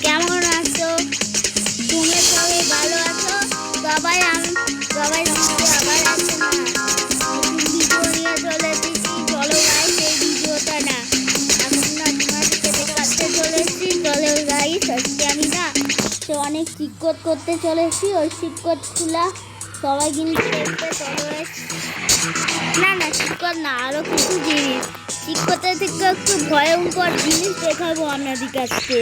কেমন আছো? তুমি সবাই ভালো আছো? সবাই সবাই আবার আছে না নতুন ভিডিও নিয়ে চলে এসেছি। চলো গাইস, এই ভিডিওটা না এখন না তোমাদেরকে দেখাতে চলে এসেছি। চলো গাইস, আজকে আমি না তো অনেক চিটকোট করতে চলে এসেছি। ওই চিটকোটগুলা সবাই কিন্তু দেখতে চলে না না চিটকোট না, আরো কিছু জিনিস চিটকোটের থেকে একটু ভয়ঙ্কর জিনিস দেখাবো আপনাদের কাছে।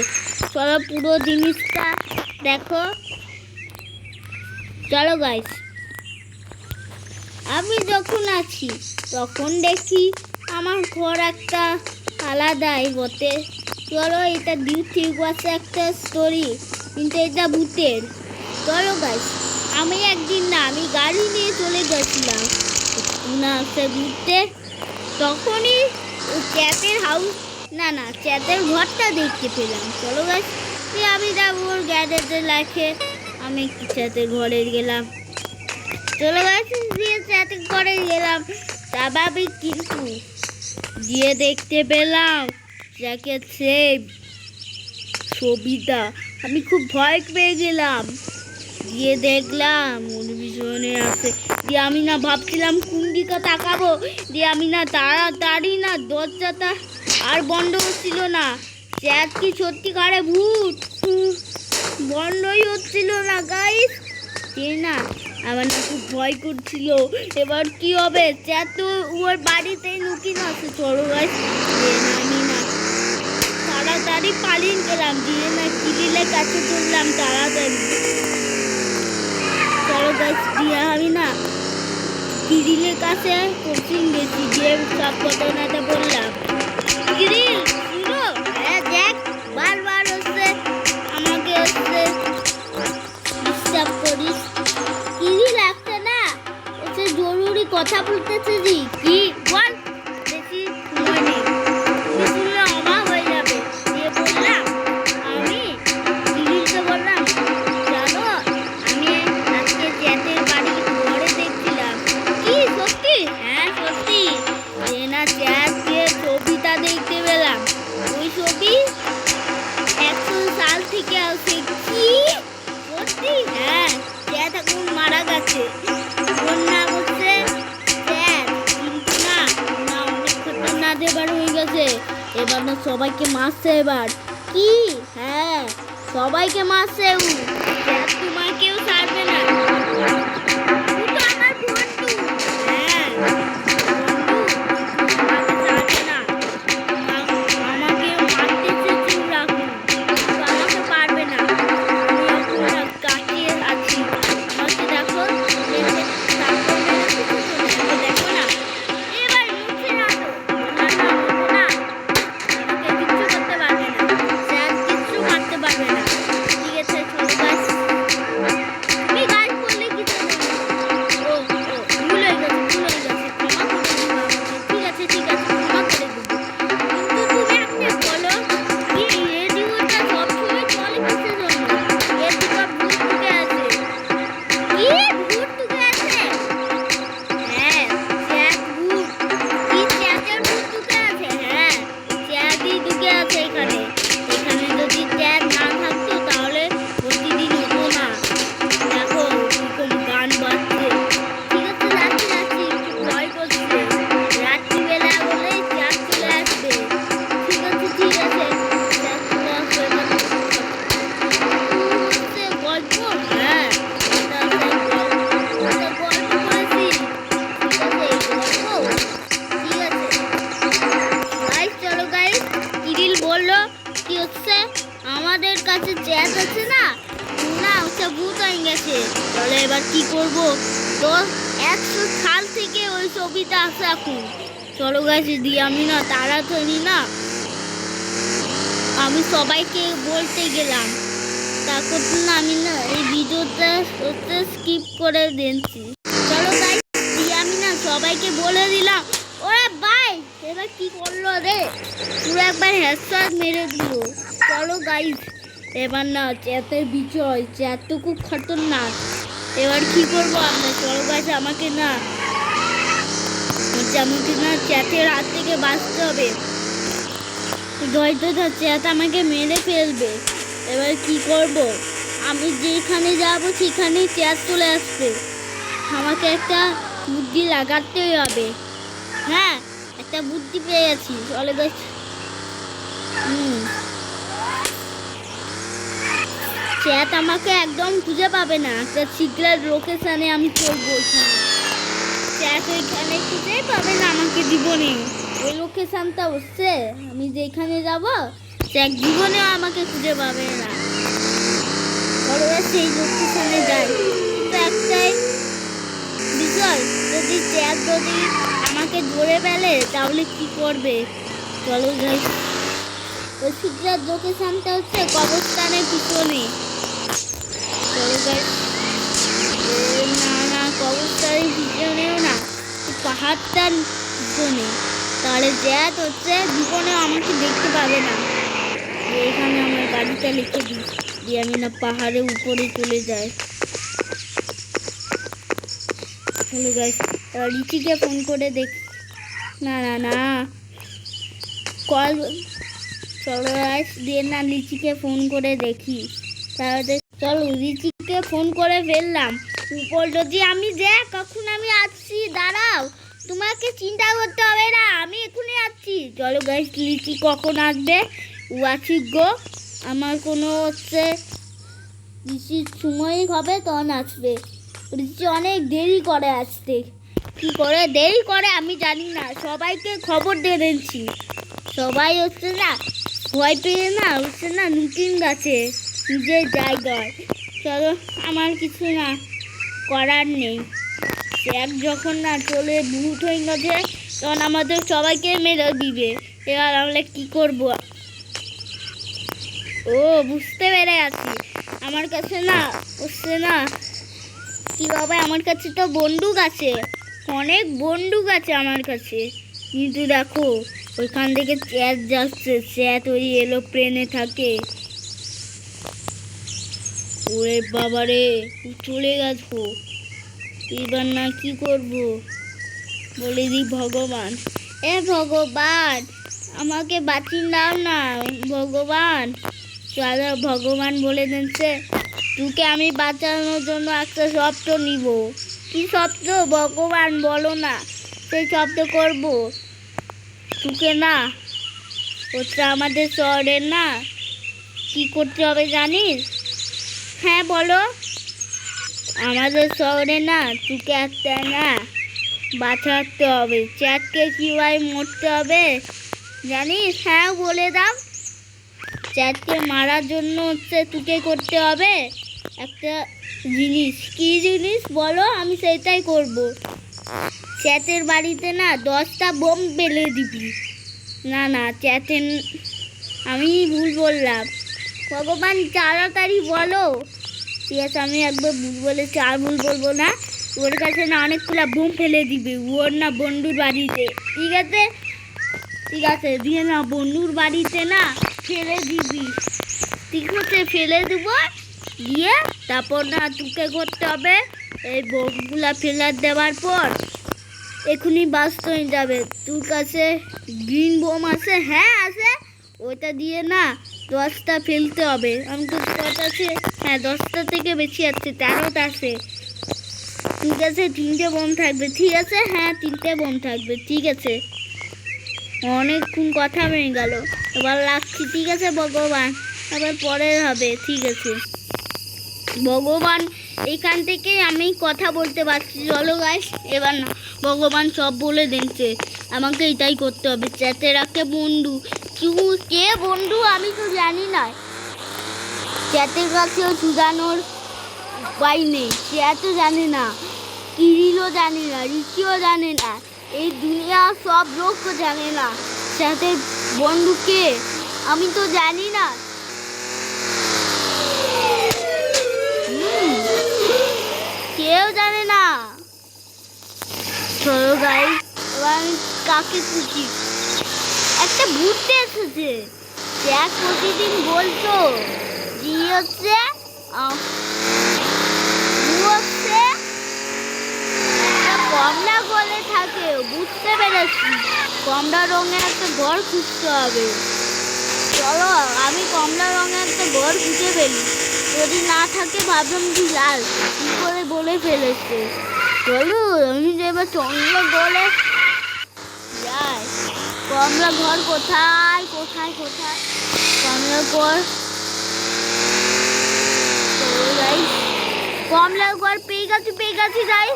চলো পুরো জিনিসটা দেখো। চলো গাইস, আমি যখন আছি তখন দেখি আমার ঘর একটা আলাদাই বটে। চলো এটা ঠিক আছে একটা স্টোরি, কিন্তু এটা ভূতের। চলো গাইস, আমি একদিন না আমি গাড়ি নিয়ে চলে গেছিলাম না সে ঘুরতে, তখনই চ্যাটের হাউস না চ্যাটের ঘরটা দেখতে পেলাম। চলো গাইস, আমি যাবো ওর গ্যাজেটের লাইফে, আমি চ্যাটের ঘরে গেলাম। চলো গাইস, দিয়ে চ্যাটের ঘরে গেলাম স্বাভাবিক, কিন্তু গিয়ে দেখতে পেলাম জ্যাকেট সেভ ছবিটা। আমি খুব ভয় পেয়ে গেলাম। গিয়ে দেখলাম ওর পিছনে আছে। দিয়ে আমি না ভাবছিলাম কোন দিকে তাকাবো, দিয়ে আমি না তাড়াতাড়ি না দরজাটা আর বন্ধ হচ্ছিল না। চ্যাট কি সত্যিকারে ভূত? বন্ধই হচ্ছিল না গাইস। না আমার না খুব ভয় করছিল, এবার কি হবে? চ্যাট তো ওর বাড়িতেই লুকিয়ে আছে। চলো গাইস, আমি না তাড়াতাড়ি পালিয়ে গেলাম, দিয়ে না কিরিলের কাছে চললাম তাড়াতাড়ি। চলো গাইস, দিয়ে আমি না কিরিলের কাছে কোচিং গেছি, দিয়ে সব ঘটনাটা বললাম। কিরিল শুনো, হ্যাঁ দেখ বারবার হচ্ছে আমাকে হচ্ছে ডিস্টার্ব করিস। কিরিল একটা না হচ্ছে জরুরি কথা বলতেছে। জি কি বল, বেশি সময় নেই, তুমি শুনলে অবাক হয়ে যাবে। দিয়ে বললাম, আমি কিরিলকে বললাম, জানো আমি আজকে চ্যাটের বাড়ি ঘরে দেখছিলাম। কি সত্যি? হ্যাঁ সত্যি। যে না চ্যাট দিয়ে ছবিটা দেখতে পেলাম, ওই ছবি 100 সাল থেকে আছে। কি সত্যি? হ্যাঁ, চ্যাট এখন মারা গেছে। ওর নাম হচ্ছে চ্যাট, কিন্তু না না অনেক খতরনাক এবার হয়ে গেছে। এবার না সবাইকে মারছে এবার। কি? হ্যাঁ সবাইকে মারছে ও। চ্যাট তোমাকেও ছাড়বে না। ও তো আমার বন্ধু। হ্যাঁ বন্ধু, আমাকে ছাড়বে না। আমাকে মারতেছে চুপ রাখুন, তো আমাকে পারবে না। আমি এখন না কাটিয়ে আছি। আমাকে দেখো, দেখো না এবার মুখে রাখো। না না মুখে না, আমাকে কিচ্ছু করতে পারবে না, স্যার কিচ্ছু মারতে পারবে না। ঠিক আছে চলো গাছ, তুমি গাছ করলে কিছু ও ভুল হয়ে গেছে, ক্ষমা করে দিবো আমাকে। ঠিক আছে ক্ষমা করে দেবো, কিন্তু তুমি আপনি বলো কি রেডিওটা সবসময় চলে কিসের জন্য? এর ভিতর ভূত ঢুকে আছে। কি ভূত ঢুকে আছে? হ্যাঁ চ্যাট ভূত। কি চ্যাটের ভূত ঢুকে আছে? হ্যাঁ চ্যাটই ঢুকে আছে এখানে। এখানে যদি চ্যাট না থাকতো তাহলে প্রতিদিন হতো না। দেখো কিরকম গান বাজছে। ঠিক আছে যাচ্ছি, একটু ভয় করছে। রাত্রিবেলা হলেই চ্যাট চলে আসবে। ঠিক আছে চ্যাট চলে আসবে। হচ্ছে গল্প। হ্যাঁ এটা হচ্ছে গল্প করেছি। ঠিক আছে গল্প। ঠিক আছে গাইস, চলো গাইস, কিরিল বললো কি হচ্ছে আমাদের কাছে চ্যাট আছে না না হচ্ছে ভূত হয়ে গেছে। চলো এবার কি করব? তো 100 সাল থেকে ওই ছবিটা আছে এখন। চলো গাইস, দিয়ে আমি না তাড়াতাড়ি না আমি সবাইকে বলতে গেলাম। তারপর না আমি না এই ভিডিওটা স্কিপ করে দিচ্ছি। চলো গাইস, দিয়ে আমি না সবাইকে বলে দিলাম। ওরে ভাই এবার কি করলো রে, পুরো একবার হেডশট মেরে দিল। চলো গাইস, এবার না চ্যাটের বিজয়। চ্যাট তো খুব খতরনাক, এবার কি করবো আমরা? চলো গাইস, আমাকে না চ্যাটের হাত থেকে বাঁচতে হবে। হয়তো চ্যাট আমাকে মেরে ফেলবে। এবার কি করব? আমি যেখানে যাব সেখানেই চেয়ার চলে আসবে। আমাকে একটা বুদ্ধি লাগাতেই হবে। হ্যাঁ, একটা বুদ্ধি পেয়ে গেছি। চলে গেছি। চ্যাট আমাকে একদম খুঁজে পাবে না। একটা সিক্রেট লোকেশনে আমি চলবো ওইখানে। চ্যাট ওইখানে খুঁজেই পাবে না আমাকে জীবনে। ওই লোকেশনটা হচ্ছে আমি যেখানে যাব, চ্যাট জীবনেও আমাকে খুঁজে পাবে না। বড় সেই লোকেশনে যাই। কিন্তু একটাই বিষয়, যদি চ্যাট যদি আমাকে ধরে ফেলে তাহলে কি করবে? চলো যাই। ওই সিক্রেট লোকেশনটা হচ্ছে কবরস্থানের পিছনে। চলো যাই। না, কবরস্থানের পিছনেও না, পাহাড়টার পিছনে। তাহলে জ্যাট হচ্ছে জীবনে আমাকে দেখতে পাবে না। এখানে আমার গাড়িটা লিখে দিই, দিয়ে আমি না পাহাড়ের উপরে চলে যাই। চলো গাইস, রিচিকে ফোন করে দেখি। না কল। চলো গাইস, দিয়ে না লিচিকে ফোন করে দেখি। তাহলে চলো রিচিকে ফোন করে ফেললাম। উপর যদি আমি দেখ কখন আমি আসছি, দাঁড়াও, তোমাকে চিন্তা করতে হবে না, আমি এখনই আসছি। চলো গাইস, লিচি কখন আসবে ও আছি গো। আমার কোনো হচ্ছে রিচির সময় হবে তখন আসবে। রিচি অনেক দেরি করে আসতে। কি করে দেরি করে আমি জানি না, সবাইকে খবর দিয়ে দিচ্ছি। সবাই হচ্ছে না ভয় পেয়ে না হচ্ছে না লুকিং গাছে নিজের জায়গায়। চলো, আমার কিছু না করার নেই। এক যখন না চলে ভূত হয়ে গেছে তখন আমাদের সবাইকে মেরে দিবে। এবার আমরা কি করব? ও বুঝতে পেরে গেছি। আমার কাছে না হচ্ছে না কি বাবা, আমার কাছে তো বন্দুক আছে, অনেক বন্দুক আছে আমার কাছে। কিন্তু দেখো ওইখান থেকে চ্যাট যাচ্ছে, চ্যাট ওই এরোপ্লেনে থাকে। ওরে বাবারে, চলে গেছো। এবার না কি করব? বলে দিই ভগবান, এ ভগবান আমাকে বাঁচিয়ে দাও না ভগবান। চলো ভগবান বলে দিচ্ছে, তোকে আমি বাঁচানোর জন্য একটা শব্দ নিব। কি শব্দ ভগবান বলো না, সেই শব্দ করব। তোকে না হচ্ছে আমাদের শহরের না কি করতে হবে জানিস? হ্যাঁ বলো। আমাদের শহরে না তোকে একটা না বাঁচাতে হবে। চ্যাটকে কীভাবে মরতে হবে জানিস? হ্যাঁ বলে দাও। চ্যাটকে মারার জন্য হচ্ছে তোকে করতে হবে একটা জিনিস। কি জিনিস বলো, আমি সেটাই করব। চ্যাটের বাড়িতে না 10টা বোম ফেলে দিবি। না চ্যাটের, আমি ভুল বললাম। ভগবান তাড়াতাড়ি বলো। ঠিক আছে, আমি একবার ভুল বলেছি, আর ভুল বলবো না। ওর কাছে না অনেকগুলো বোম ফেলে দিবি ওর না বন্ধুর বাড়িতে। ঠিক আছে দিয়ে না বন্ধুর বাড়িতে না ফেলে দিবি। ঠিক আছে, ফেলে দিব। দিয়ে তারপর না তোকে করতে হবে এই বোমগুলা ফেলে দেওয়ার পর এখনই বাস্ট হয়ে যাবে। তোর কাছে গ্রিন বোম আছে? হ্যাঁ আছে। ওটা দিয়ে না 10টা ফেলতে হবে। আমি তো কত আছে? হ্যাঁ 10টা থেকে বেশি আছে, 13টা আছে। তোর কাছে 3টে বোম থাকবে? ঠিক আছে, হ্যাঁ 3টে বোম থাকবে। ঠিক আছে, অনেকক্ষণ কথা হয়ে গেল, এবার রাখছি। ঠিক আছে ভগবান, আবার পরে হবে। ঠিক আছে ভগবান, এখান থেকে আমি কথা বলতে পারছি। চলো গাইস, এবার না ভগবান সব বলে দিচ্ছে, আমাকে এটাই করতে হবে। চ্যাটে রাখে বন্ধু, কে বন্ধু আমি তো জানি না। চ্যাটের কাছেও সুজানোর উপায় নেই। চ্যাটও জানে না, কিরিলও জানে না, রিচিও জানে না, এই দুনিয়া সব লোকও জানে না চ্যাটের বন্ধুকে। আমি তো জানি না। কেউ জানে না। চলো গাইস, এবার আমি কাকে খুঁজি? একটা ভূত এসেছে। চ্যাট প্রতিদিন বলতো যে হচ্ছে কমলা বলে থাকে। বুঝতে পেরেছি, কমলা রঙের একটা ঘর খুঁজতে হবে। চলো আমি কমলা রঙের একটা ঘর খুঁজে ফেলি, যদি না থাকে ভাবলাম কি লাল কি করে বলে ফেলেছে। চলো আমি যে এবার চন্দ্র গলে যাই। কমলা ঘর কোথায় কোথায় কোথায়? কমলা ঘর, কমলা ঘর পেয়ে গেছি যাই।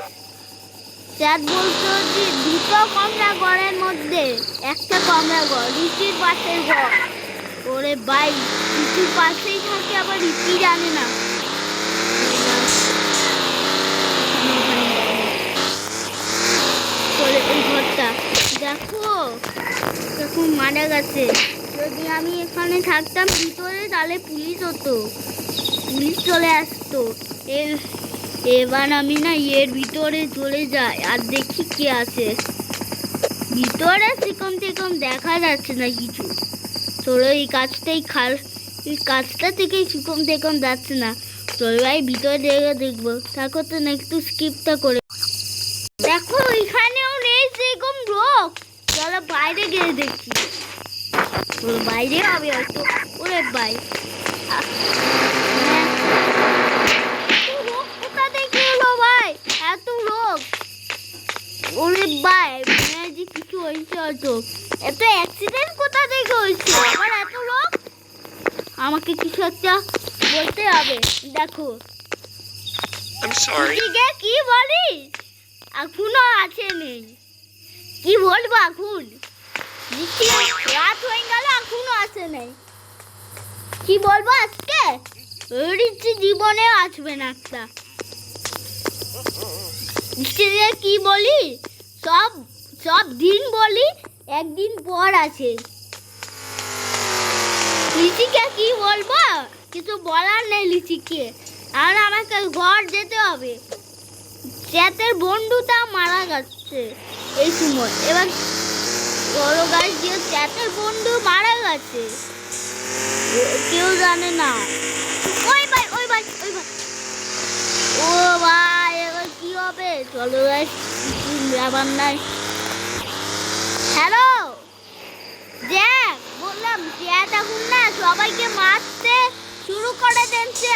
চ্যাট বলতো যে দুটো কমলা ঘরের মধ্যে একটা কমলা ঘর, ঋষির পাশের ঘর। ওরে ভাই, ঋষির পাশেই থাকে আবার ঋষি জানে না। এই ঘরটা দেখো এখন মারা গেছে। যদি আমি এখানে থাকতাম ভিতরে তাহলে পুলিশ হতো, পুলিশ চলে আসতো। এবার আমি না এর ভিতরে চলে যাই আর দেখি কি আছে ভিতরে। সেরকম দেখা যাচ্ছে না কিছু। চলো এই কাজটা থেকে সেরকম যাচ্ছে না। চলো ভাই ভিতরে দেখবো। থাকো তো না একটু স্কিপটা করে। দেখো এখানেও নেই সেরকম লোক। চলো বাইরে গিয়ে দেখি। বাইরে হবে হয়তো। ওরে ভাই, কোথা থেকে এলো ভাই এত লোক? ওরে ভাই যে কিছু হয়েছে হয়তো। এত অ্যাক্সিডেন্ট কোথা থেকে হয়েছে আবার এত লোক? আমাকে কিছু একটা বলতে হবে। দেখো কি বলিস? এখনো আছে নেই, কি বলবো এখন? রাত হয়ে গেল এখনো আসে নেই, কি বলবো আজকে? জীবনে আসবে না একটা। কি বলি, সব দিন বলি, একদিন পর আছে। লিচিকে কি বলবো, কিছু বলার নেই লিচিকে। আর আমাকে ঘর যেতে হবে। চ্যাতের বন্ধুটা মারা যাচ্ছে এই সময়। এবার বড় গাছ দিয়ে চ্যাতের বন্ধু মারা গেছে, কেউ জানে না। ওই ভাই ওই ভাই ওই ভাই, ও ভাই এবার কি হবে? চলো ভাই ব্যাপার নাই। হ্যালো জ্যাক, বললাম জ্যাক এখন না সবাইকে মারতে শুরু করে দিচ্ছে।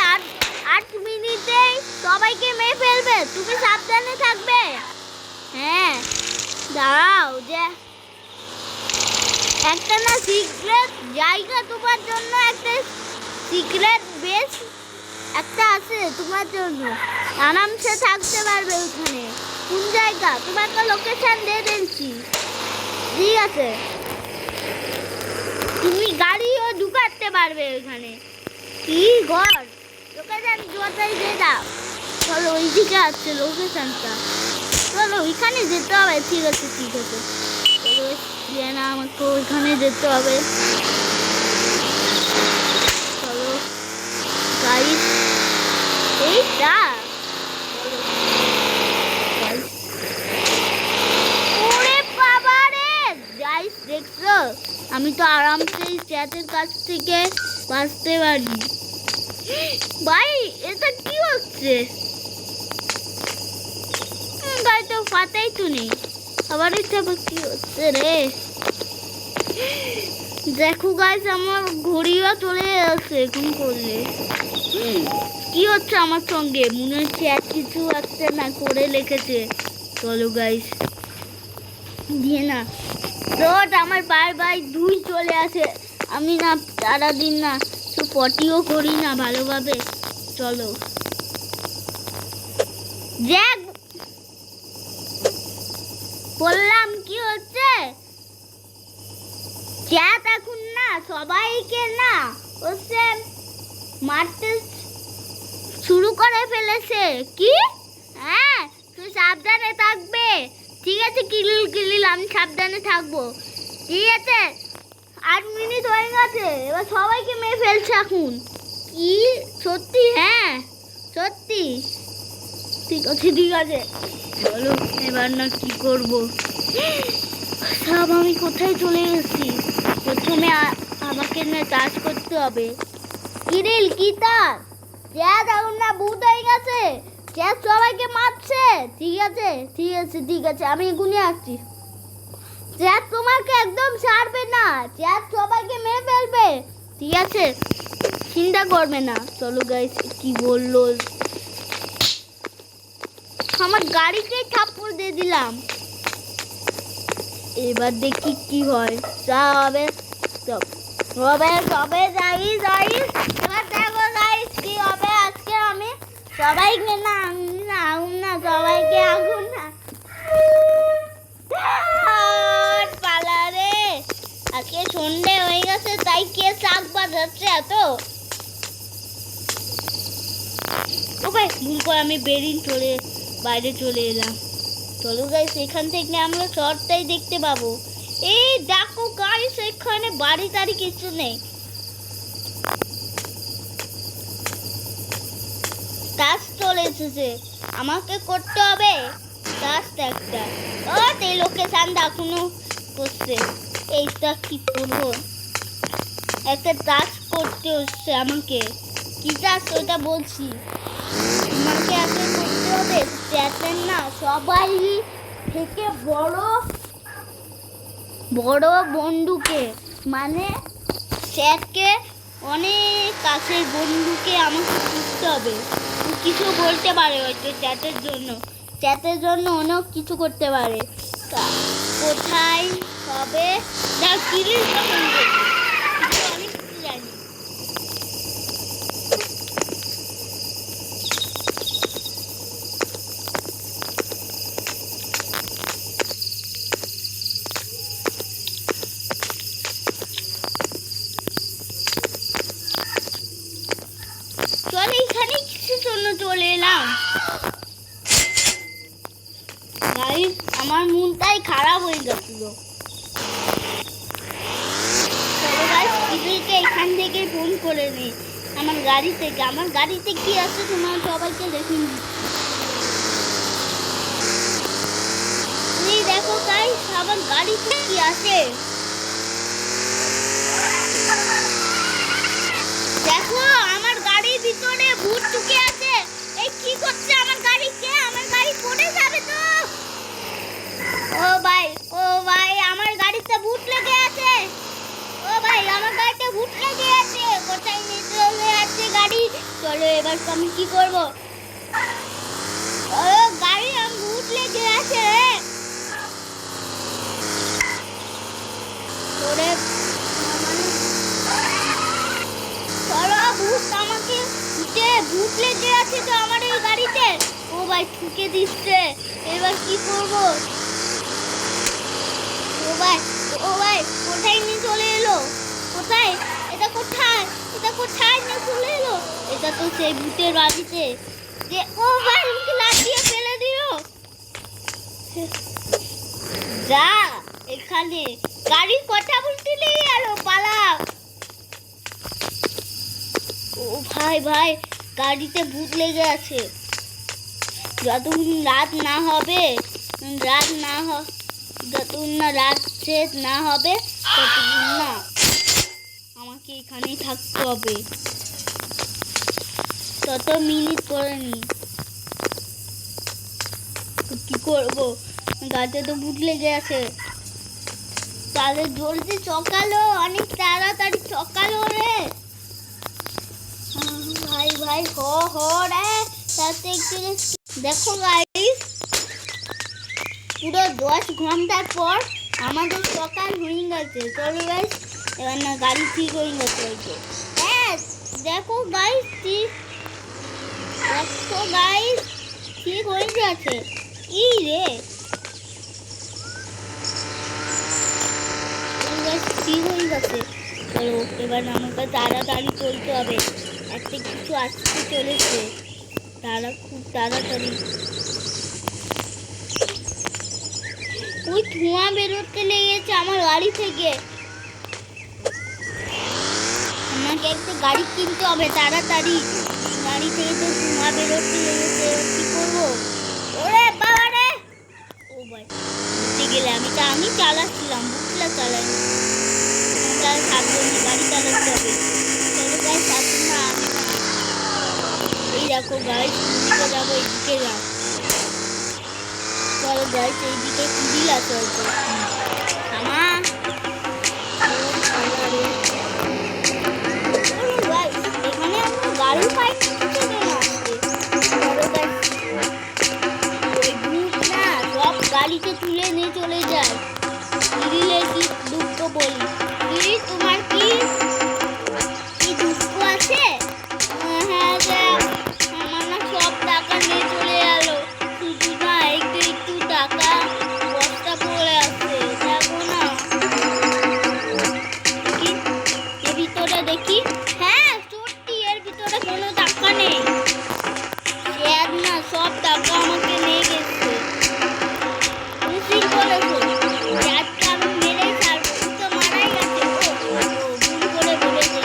8 মিনিটেই সবাইকে মেরে ফেলবে, তুমি সাবধানে থাকবে। হ্যাঁ দাঁড়াও, যে একটা না সিক্রেট জায়গা তোমার জন্য, একটা সিক্রেট বেস একটা আছে তোমার জন্য, আরামসে থাকতে পারবে ওখানে। কোন জায়গা তোমাকে লোকেশন দিয়ে দিচ্ছি, ঠিক আছে? তুমি গাড়িও ঢুকাতে পারবে ওখানে। কি ঘর লোকেশন জোটাই দিয়ে দাও। চলো ওই দিকে আছে লোকেশনটা, চলো ওইখানে যেতে হবে। ঠিক আছে চলো না, আমাকে ওইখানে যেতে হবে। চলো গাইস, এইটা ওরে বাবা রে গাইস, দেখছো আমি তো আরামসে চ্যাটের কাছ থেকে বাঁচতে পারি। ভাই এটা কি হচ্ছে? গাড়ি তো ফাটাই তো নেই, আবার এটা কি হচ্ছে রে? দেখো গাইস আমার ঘড়িও চলে আসছে এখন করলে। কি হচ্ছে আমার সঙ্গে? মনে হচ্ছে এক কিছু একটা না করে লিখেছে। চলো গাইস দিয়ে না রোজ আমার বারবার দুই চলে আসে। আমি না সারাদিন না তো পটিও করি না ভালোভাবে। চলো জ্যাক, বললাম কি হচ্ছে? চ্যাট এখন না সবাইকে না হচ্ছে মারতে শুরু করে ফেলেছে। কি? হ্যাঁ তুই সাবধানে থাকবে, ঠিক আছে? কিলিল আমি সাবধানে থাকবো, ঠিক আছে? 8 মিনিট হয়ে গেছে, এবার সবাইকে মেরে ফেলছে এখন। কি সত্যি? হ্যাঁ সত্যি, ঠিক আছে চলো এবার না কি করব। সব আমি কোথায় চলে গেছি? প্রথমে আমাকে না চার্জ করতে হবে। কিরিল কি তার চ্যাট এখন না ভূত হয়ে গেছে, চ্যাট সবাইকে মারছে। ঠিক আছে আমি এখনই আসছি। চ্যাট তোমাকে একদম ছাড়বে না, চ্যাট সবাইকে মেরে ফেলবে। ঠিক আছে, চিন্তা করবে না। চলো গাইস, কি বললো, আমার গাড়িকে থাপ্পড় দিয়ে দিলাম। এবার দেখি কি হয়, যা হবে সব হবে সবে যাই যাই। এবার দেখো গাইস কি হবে। আজকে আমি সবাইকে না আগুন না সবাইকে আগুন না পালা রে। আজকে সন্ধ্যে হয়ে গেছে, তাই কে শাক বাজাচ্ছে এত। ও ভাই, ভুল করে আমি বেরিয়ে বাইরে চলে এলাম। চলো গাইস, এখান থেকে আমরা শহরটাই দেখতে পাবো। এই দেখো গাইস, এখানে বাড়ি টাড়ি কিছু নেই। টাস্ক চলে এসেছে, আমাকে করতে হবে টাস্ক একটা। ও এই লোকেশন এখনো করছে, এইটা কি করবো, একটা টাস্ক করতে হচ্ছে আমাকে। কি টাস্ক ওটা বলছি, আমাকে আগে করতে হবে চ্যাটের না সবাই থেকে বড় বড় বন্ধুকে, মানে চ্যাটকে অনেক কাছের বন্ধুকে আমাকে খুঁজতে হবে। কিছু বলতে পারে হয়তো চ্যাটের জন্য অনেক কিছু করতে পারে। কোথায় হবে অনেক কিছু জানি। চল, এখানে কিছু জন্য চলে এলাম। গাইস, আমার মনটাই খারাপ হয়ে গেছিল। চলো গাইস, কিবিলকে এখান থেকে ফোন করে নি আমার গাড়ি থেকে। আমার গাড়িতে কি আছে তোমার সবাইকে দেখিয়ে দিচ্ছি। দেখো গাইস, আমার গাড়িতে কি আছে দেখো। আমার গাড়ির ভিতরে ভূত ঢুকে আছে। এই কি করছে আমার গাড়িকে, আমার গাড়ি পড়ে যাবে তো। ও ভাই আমার গাড়িতে ভূত লেগে আছে। ও ভাই, আমার গাড়িতে ভূত লেগে আছে। কোথায় নিয়ে চলে যাচ্ছে গাড়ি। চলো, এবার আমি কি করব। ও গাড়ি আমার ভূত লেগে আছে রে। ওরে চলো, ভূত আমাকে ভূত লেগে আছে তো আমার এই গাড়িতে। ও ভাই, ঠুকে দিচ্ছে। এবার কি করব। ও ভাই কোথায় নিয়ে চলে এলো। কোথায় এটা, কোথায় নিয়ে চলে এলো। এটা তো সেই ভূতের বাড়িতে। যে ও ভাই, আমাকে লাঠিয়ে ফেলে দিল। যা, এখানে গাড়ির কথা বলতে নেই, আলো পালা। ও ভাই গাড়িতে ভূত লেগে আছে। যতক্ষণ রাত না হবে যতক্ষণ না রাত শেষ না হবে ততক্ষণ না আমাকে এখানেই থাকতে হবে। তত মিনিট করে নি, কি করবো, গাছে তো ভূত লেগে আছে। তাহলে জলদি সকালো, অনেক তাড়াতাড়ি সকালো রে। ভাই রে, তাতে দেখো গাইস, পুরো 10 ঘন্টার পর আমাদের সকাল হয়ে গেছে। চলো গাইস, এবার না গাড়ি ঠিক হয়ে গেছে। হ্যাঁ দেখো গাইস, ঠিক হয়ে গেছে। কি রে, ঠিক হয়ে গেছে। চলো, এবার আমাকে তাড়াতাড়ি চলতে হবে। একটা কিছু আসতে চলেছে, খুব তাড়াতাড়ি। ওই ধোঁয়া বেরোতে লেগেছে আমার গাড়ি থেকে। আমাকে একটা গাড়ি কিনতে হবে তাড়াতাড়ি। গাড়ি থেকে তো ধোঁয়া বেরোতে লেগেছে, কি করবো। ওরে বাবা রে, ও ভাই উঠে গেলে। আমি চালাচ্ছিলাম, বুঝলা চালাই গাড়ি চালাতে হবে। চলো গাইস, আসুন না। এই দেখো গাইস, এদিকে যাবো, এদিকে যাও। চলো গাইস, এইদিকে কুড়িল আছে হয়তো। গাড়ি পাই না ওই ভূত না সব গাড়িতে তুলে নিয়ে চলে যায়। কিরিলে কি দুঃখ বলি, কিরি তোমার কি দুঃখ আছে? হ্যাঁ দেখ আমার না সব টাকা নিয়ে চলে গেল, শুধু না একটু একটু টাকা বস্তা পড়ে আছে, দেখো না এর ভিতরে দেখি। হ্যাঁ সত্যি এর ভিতরে কোনো টাকা নেই, স্যার না সব টাকা আমাকে নিয়ে গেছে। তুমি ঠিক বলেছো, স্যারকে আমি মেরেই ছাড়বো, ও তো মারাই গেছে। ভুল করে বলেছে।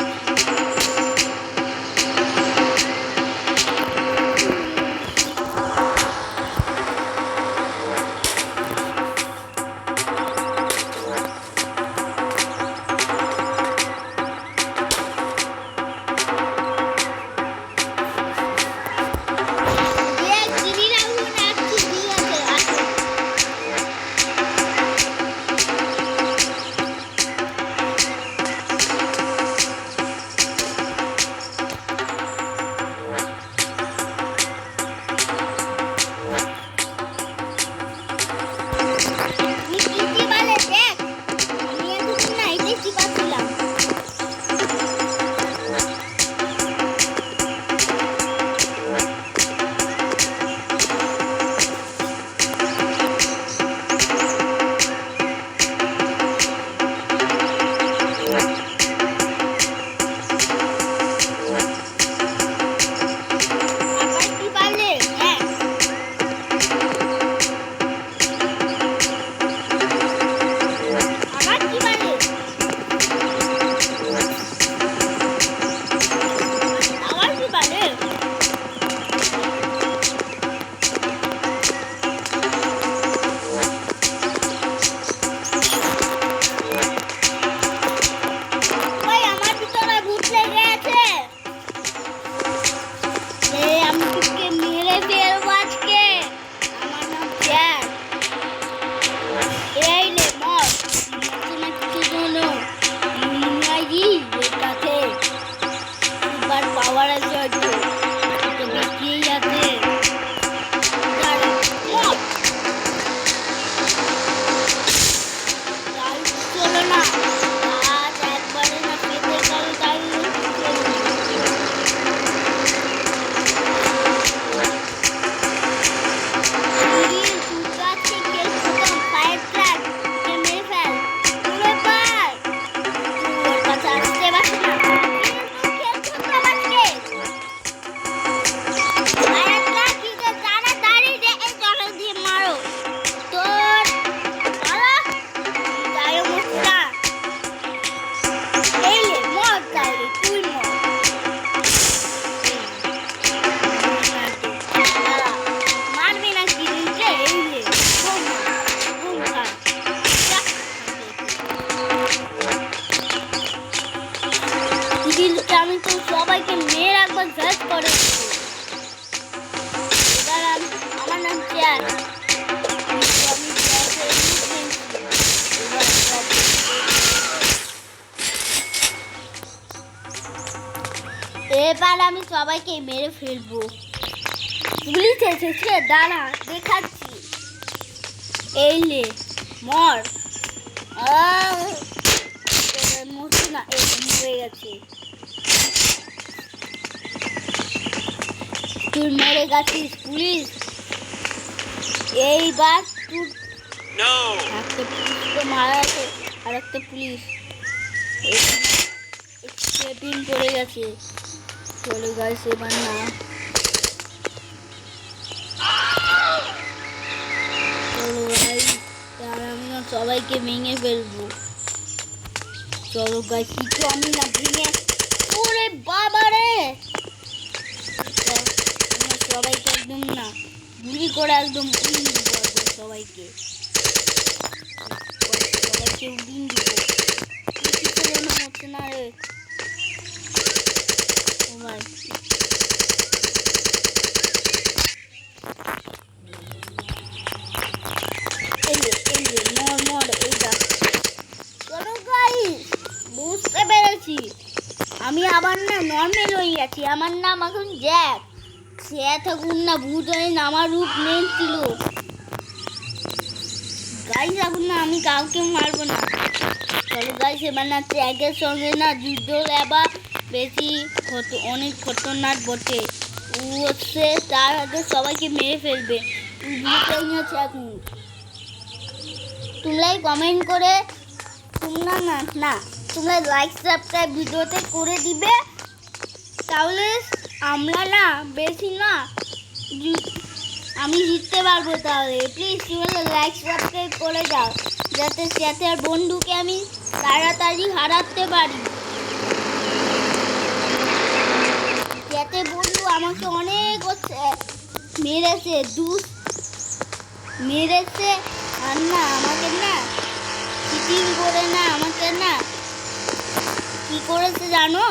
আমি তো সবাইকে মেয়ের একবার সার্চ করে আমার নাম চেয়ার। এবার আমি সবাইকে মেরে ফেলবো। পুলিশ এসেছে, দাঁড়া দেখাচ্ছি। এই লে মর। মরছি না, মরে গেছে। তুই মরে গেছিস পুলিশ। এইবার তুই একটা পুলিশ তো মারা আছে, আর একটা পুলিশ স্টেপিং করে গেছে, চলে গেছে। এবার না চলো ভাই, তার আমি না সবাইকে ভেঙে ফেলবো। চলো গাই, কিছু আমি না ভেঙে। ওরে বাবা রে, সবাইকে একদম না গুলি করে একদম উড়িয়ে দিব সবাইকে। সবাইকে উড়িয়ে দিব। কিছু মনে হচ্ছে না রে। বুঝতে পেরেছি, আমি আবার না নর্মাল হয়ে গেছি, আমার নাম এখন জ্যাক। সে থাকুন না ভূত হয়ে আমার রূপ নিয়েছিল। গাইস এখন না আমি কাউকে মারবো না। চলো গাইস এবার না জ্যাকের সঙ্গে না যুদ্ধ এবার বেশি অনেক খতরনাক বটে। ও হচ্ছে তার আগে সবাইকে মেরে ফেলবে। এখন তোমরাই কমেন্ট করে তোমরা না তোমরা লাইক সাবস্ক্রাইব ভিডিওতে করে দিবে, তাহলে আমরা না বেশি না আমি জিততে পারবো। তাহলে প্লিজ তোমরা লাইক সাবস্ক্রাইব করে দাও, যাতে চ্যাটের বন্ধুকে আমি তাড়াতাড়ি হারাতে পারি। চ্যাটের বন্ধু আমাকে অনেক মেরেছে আর না আমাকে না চিটিং করে না আমাকে না কি করেছে জানো?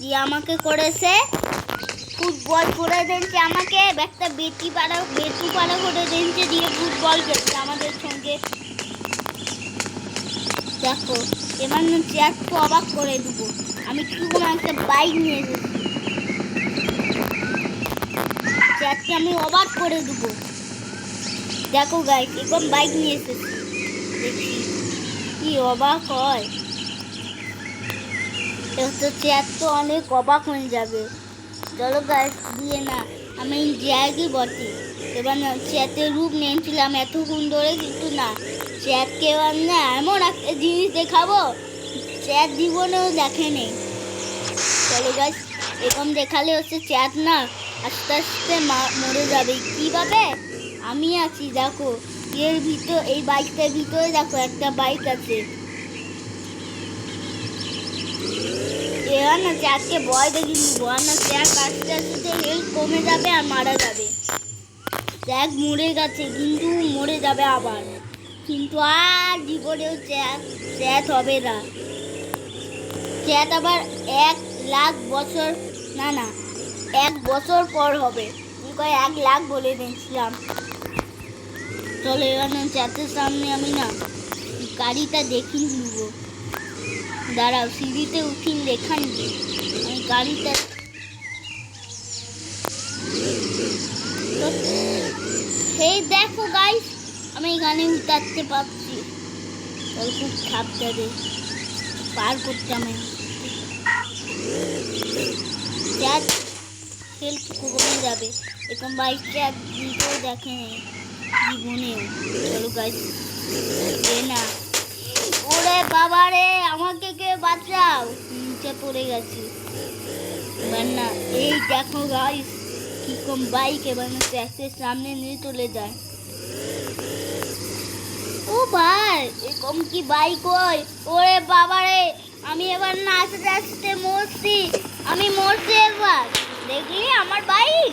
যে আমাকে করেছে ফুটবল করে দিয়েছে, আমাকে একটা বেটি পাড়া করে দিয়েছে, দিয়ে ফুটবল খেলছে আমাদের সঙ্গে। দেখো এবার না চ্যাটকে অবাক করে দেবো। আমি কি কোনো একটা বাইক নিয়ে এসেছি, চ্যাটকে আমি অবাক করে দেবো। দেখো গাইস এরকম বাইক নিয়ে এসেছি, দেখি কি অবাক হয়। তো চ্যাট তো অনেক অবাক হয়ে যাবে। চলো গাইস দিয়ে না আমি জ্যাকই বটে। এবার না চ্যাটের রূপ নিয়েছিলাম এতক্ষণ ধরে, কিন্তু না চ্যাটকে এবার না এমন একটা জিনিস দেখাবো চ্যাট জীবনেও দেখেনি। চলো গাইস এরকম দেখালে হচ্ছে চ্যাট না আস্তে আস্তে মরে যাবে। কীভাবে? আমি আছি দেখো এর ভিতর, এই বাইকটার ভিতরে দেখো একটা বাইক আছে। এবার না চ্যাটকে ভয় দেখি নিবো, আর না চ্যাট আস্তে আস্তে হেলথ কমে যাবে আর মারা যাবে। চ্যাট মরে গেছে কিন্তু মরে যাবে আবার, কিন্তু আর জীবনেও চ্যাট হবে না। চ্যাট আবার 1,00,000 বছর না 1 বছর পর হবে। 1 লাখ বলে দিয়েছিলাম। চলো এবার না চ্যাটের সামনে আমি না গাড়িটা দেখিয়ে নিবো। দাঁড়াও সিঁড়িতে উঠিন দেখান আমি গাড়িটা। এই দেখো গাইস আমি এখানে উঠাতে পারছি। খুব সাবধানে পার করতে আমি চ্যাট হেল্প কমে যাবে। এরকম বাইকটা ভিডিও দেখে নেই জীবনেও। চলো গাইস না ওরে বাবা রে আমাকে কে বাঁচাও, নিচে পড়ে গেছি। এবার না এই দেখো গাইস কিরকম বাইক এবার না ট্যাক্সির সামনে নিয়ে চলে যায়। ও ভাই এরকম কি বাইক হয়? ওরে বাবা রে আমি এবার না আস্তে আস্তে মরছি, আমি মরছি এবার। দেখলি আমার বাইক,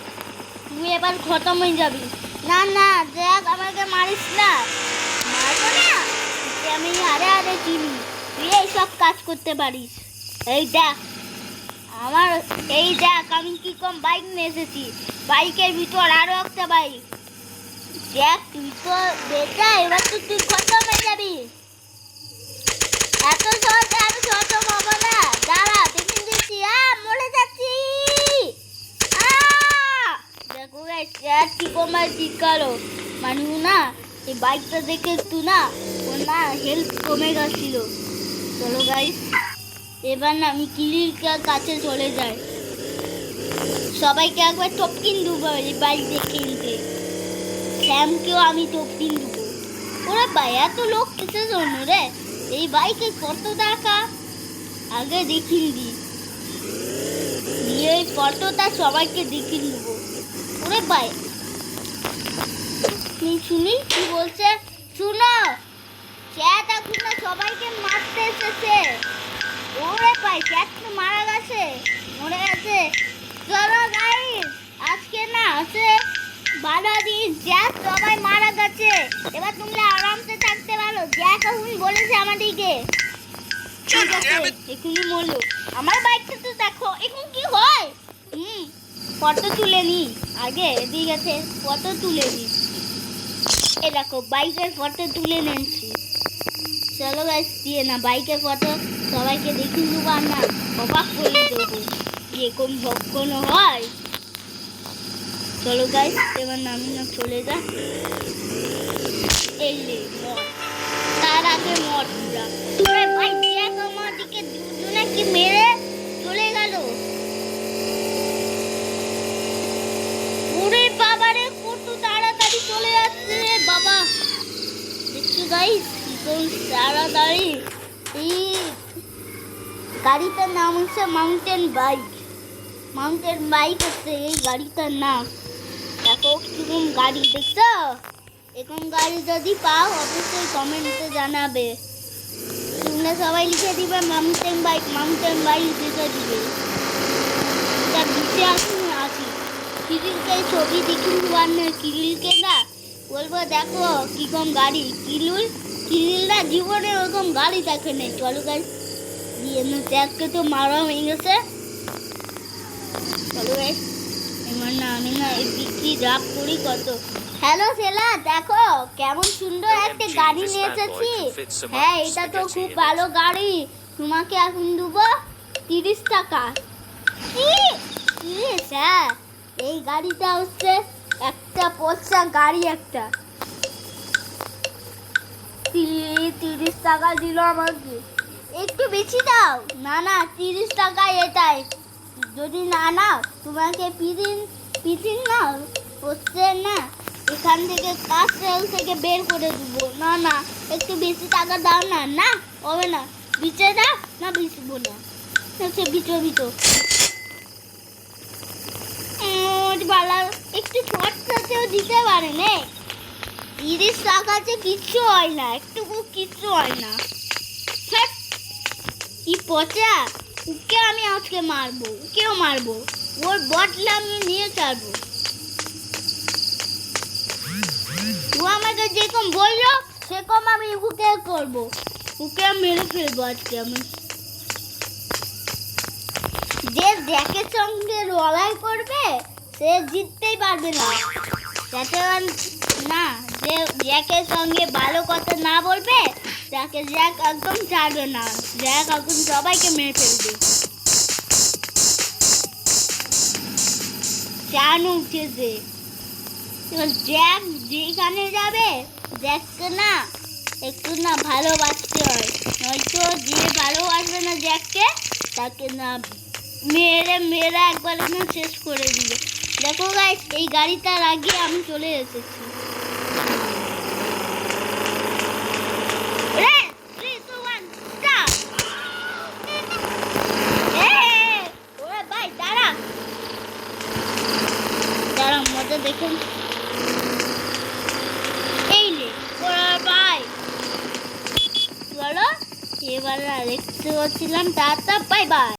তুই এবার খতম হয়ে যাবি। না না দেখ আমাকে মারিস না, মারবো না, আমি আরে চিনি তুই এইসব কাজ করতে পারিস। এই দেখ আমি কি কম বাইক নিয়ে এসেছি, বাইকের ভিতর আরো একটা বাইক। দেখ তুই তো বেটা এবার তো তুই খতম হয়ে যাবি। এত সহজে আমি খতম হবো না, দাঁড়া দেখে দিচ্ছি। মরে যাচ্ছি। দেখো চ্যাট কি কমার ঠিক করো মানুষ না এই বাইকটা দেখে একটু না ওর না হেলথ কমে গেছিল। চলো গাইস এবার না আমি কিলির কাছে চলে যাই, সবাইকে একবার টপকিন দেবো এই বাইক দেখে নিতে। শ্যামকেও আমি টপকিন দেবো। ওরা ভাই এত লোক কিসের জন্য রে? এই বাইকে কত টাকা আগে দেখিয়ে দিই, দিয়ে এই ফটোটা সবাইকে দেখিয়ে দেবো। ওরে ভাই শুনি কি বলছে, শুনো চ্যাট এখন না সবাইকে মারতে এসেছে। ওরে ভাই চ্যাট তো মারা গেছে, মরে গেছে। চলো গাইস আজকে না আছে বাধা দিই, জ্যাক সবাই মারা গেছে। এবার তোমরা আরামসে থাকতে পারো। জ্যাক এখন বলেছে আমাদেরকে ঠিক আছে এখনই মরলো। আমার বাইকটা তো দেখো এখন কি হয়। ফটো তুলে নি আগে, এদিকে আছে ফটো তুলে নি। এ দেখো বাইকের ফটো তুলে নিয়েছি। চলো গাইস দিয়ে না বাইকের ফটো সবাইকে দেখিয়ে দেবো আর না অবাক করে দেবো। এরকম কখনো হয়? চলো গাইস, এবার নামি না চলে যা। এই রে মর, তার আগে মর পুরা। ওরে ভাই দেখ আমার দিকে দুজনে কি মেরে চলে গেল। ওরে বাবারে কত তাড়াতাড়ি চলে যাচ্ছে রে বাবা। দেখছো গাইস কোন তাড়াতাড়ি। এই গাড়িটার নাম হচ্ছে মাউন্টেন বাইক। মাউন্টেন বাইক হচ্ছে এই গাড়িটার নাম। দেখো কিরকম গাড়ি, দেখছো? এরকম গাড়ি যদি পাও অবশ্যই কমেন্টে জানাবে। তোমরা সবাই লিখে দিবে মাউন্টেন বাইক, মাউন্টেন বাইক লিখে দিবে। এটা দিতে আসি কিরিলকে ছবি দেখি কিরিলকে না বলবো দেখো কিরকম গাড়ি। কিরিলরা জীবনে ওরকম গাড়ি দেখে নেই। চলো গাড়ি দিয়ে ট্যাগকে তো মারা হয়ে গেছে। চলো গাইস, এবার না আমি না বিক্রি রাপ করি কত। হ্যালো সেলা, দেখো কেমন সুন্দর একটা গাড়ি নিয়ে এসেছি। হ্যাঁ এটা তো খুব ভালো গাড়ি। তোমাকে এখন দেবো 30 টাকা। 30? হ্যাঁ, এই গাড়িটা হচ্ছে একটা পচা গাড়ি। একটা 30 টাকা দিল আমাকে। একটু বেশি দাও। না না 30 টাকা এটাই। যদি না নাও তোমাকে পিদিন না হচ্ছে না এখান থেকে কাস্টেল থেকে বের করে দেবো। না না একটু বেশি টাকা দাও না। না হবে না, বিচে দাও না, বিচবো না। হচ্ছে বিচো একটু খরচাতেও দিতে পারে নে। 30 টাকাতে কিচ্ছু হয় না, একটু কিচ্ছু হয় না। কি পচা, ওকে আমি আজকে মারবো, ওকেও মারবো। ওর বটলা আমি নিয়ে ছাড়বো। ও আমাকে যেরকম বললো সেরকম আমি ওকে করবো। ওকে মেরে ফেলবো আজকে আমি। যে জ্যাকের সঙ্গে লড়াই করবে সে জিততেই পারবে না। যাতে না, যে জ্যাকের সঙ্গে ভালো কথা না বলবে তাকে জ্যাক একদম ছাড়বে না। জ্যাক একদম সবাইকে মেরে ফেলবে। চান উঠেছে। জ্যাক যেখানে যাবে জ্যাককে না একটু না ভালোবাসতে হয়, নয়তো যে ভালোবাসবে না জ্যাককে তাকে না মেরে একবারে না শেষ করে দিবে। দেখো গাইস, এই গাড়িটার আগে আমি চলে এসেছি। মজা দেখুন। এই নে ভাই বলো, এবার দেখতে পাচ্ছিলাম। Tata, bye bye.